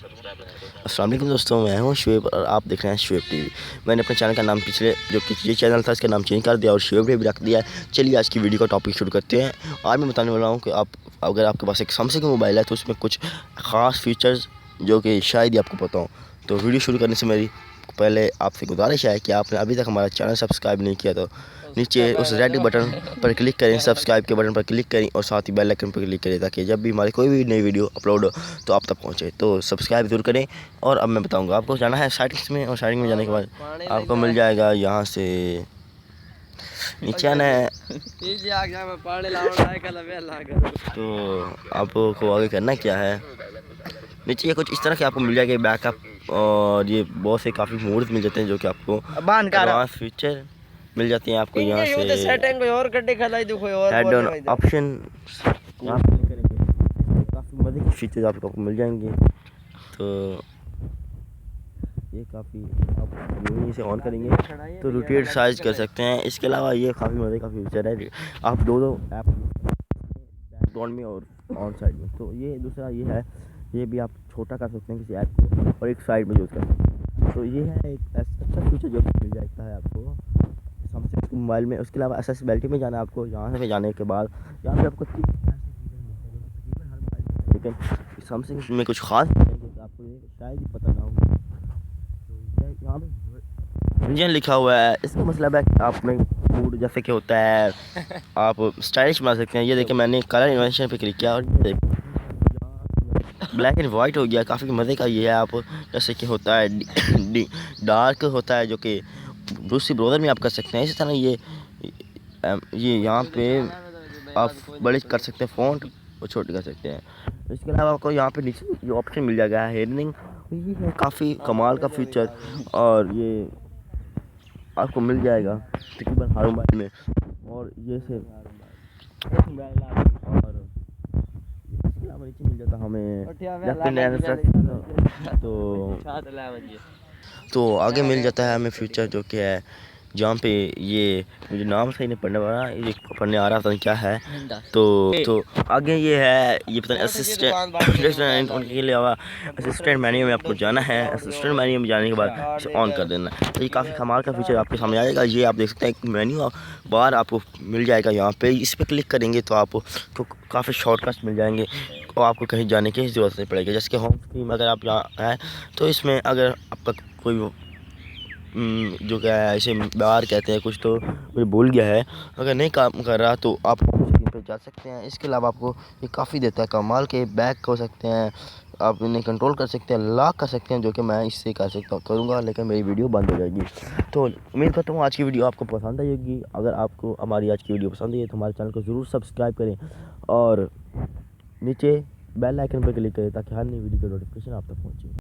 अस्सलाम वालेकुम दोस्तों, मैं हूं शुएब और आप देख रहे हैं शुएब टीवी। मैंने अपने चैनल का नाम पिछले जो कि ये चैनल था इसका नाम चेंज कर दिया और शुएब टीवी रख दिया है। चलिए आज की वीडियो का टॉपिक शुरू करते हैं। आज मैं बताने वाला हूं कि अगर आपके पास एक सैमसंग मोबाइल है तो उसमें कुछ ख़ास फीचर्स जो कि शायद ही आपको पता हो। तो वीडियो शुरू करने से मेरी पहले आपसे गुजारिश है कि आपने अभी तक हमारा चैनल सब्सक्राइब नहीं किया तो नीचे उस रेड बटन पर क्लिक करें, सब्सक्राइब के बटन पर क्लिक करें और साथ ही बेल आइकन पर क्लिक करें ताकि जब भी हमारी कोई भी नई वीडियो अपलोड हो तो आप तक पहुंचे। तो सब्सक्राइब ज़रूर करें। और अब मैं बताऊंगा आपको जाना है सेटिंग्स में, और सेटिंग में जाने के बाद आपको मिल जाएगा यहाँ से नीचे आना है। तो आपको आगे करना क्या है, नीचे ये कुछ इस तरह के आपको मिल जाएगा बैकअप, और ये बहुत से काफ़ी मोड्स मिल जाते हैं जो कि आपको एडवांस फीचर मिल जाते हैं। आपको यहाँ से हेड ऑन ऑप्शन यहाँ पे क्लिक करेंगे, काफ़ी मज़े के फीचर्स आपको मिल जाएंगे। तो ये काफ़ी आप यहीं से ऑन करेंगे तो रोटेट साइज कर सकते हैं। इसके अलावा ये काफ़ी मज़े का फीचर है, आप दो ऐप बैकग्राउंड में और ऑन साइड में। तो ये दूसरा ये है, ये भी आप छोटा कर सकते हैं किसी ऐप को और एक साइड में यूज़ कर सकते हैं। तो ये है एक अच्छा फीचर जो मिल जाता है आपको सैमसंग मोबाइल में। उसके अलावा एक्सेसिबिलिटी में जाना है आपको। यहाँ से जाने के बाद यहाँ पे आपको लेकिन सैमसंग में कुछ खास आपको शायद ही पता ना हो। तो यहाँ पे इंजन लिखा हुआ है, इसका मतलब है कि आप में मूड जैसे कि होता है आप स्टाइलिश बना सकते हैं। ये देखिए मैंने कलर इन्वेंशन पे क्लिक किया और ये देखिए ब्लैक एंड वाइट हो गया। काफ़ी मज़े का ये है। आप जैसे कि होता है डार्क होता है जो कि दूसरी ब्राउज़र में आप कर सकते हैं। इसी तरह ये यहाँ पे आप बड़े कर सकते हैं फ़ॉन्ट और छोटे कर सकते हैं। इसके अलावा आपको यहाँ पे नीचे जो ऑप्शन मिल जाएगा हेडनिंग, ये है काफ़ी कमाल का फीचर और ये आपको मिल जाएगा तकरीबन हर मोबाइल में। और ये से और नीचे मिल जाता हमें तो आगे मिल जाता है हमें फीचर जो कि है जहाँ पे ये मुझे नाम सही नहीं पढ़ने वाला, ये पढ़ने आ रहा था क्या है। तो आगे ये है, ये पता नहीं असिस्टेंट उनके अलावा असिस्टेंट मेन्यू में आपको जाना है। असिस्टेंट मेन्यू में जाने के बाद इसे ऑन कर देना है। तो ये काफ़ी कमाल का फीचर आपके सामने आएगा। ये आप देख सकते हैं एक मेन्यू बार आपको मिल जाएगा। यहाँ पे इस पर क्लिक करेंगे तो आपको काफ़ी शॉर्टकट्स मिल जाएंगे और आपको कहीं जाने की ज़रूरत नहीं पड़ेगी। जैसे कि होम स्क्रीन अगर आप यहाँ हैं तो इसमें अगर आपका कोई जो क्या है ऐसे बार कहते हैं कुछ, तो मुझे भूल गया है, अगर नहीं काम कर रहा तो आप स्क्रीन पे जा सकते हैं। इसके अलावा आपको ये काफ़ी देता है कमाल के, बैक हो सकते हैं, आप इन्हें कंट्रोल कर सकते हैं, लॉक कर सकते हैं, जो कि मैं इससे कर सकता करूँगा लेकिन मेरी वीडियो बंद हो जाएगी। तो उम्मीद करता हूँ आज की वीडियो आपको पसंद आएगी। अगर आपको हमारी आज की वीडियो पसंद आई है तो हमारे चैनल को ज़रूर सब्सक्राइब करें और नीचे बेल आइकन पर क्लिक करें ताकि हर नई वीडियो की नोटिफिकेशन आप तक पहुँचे।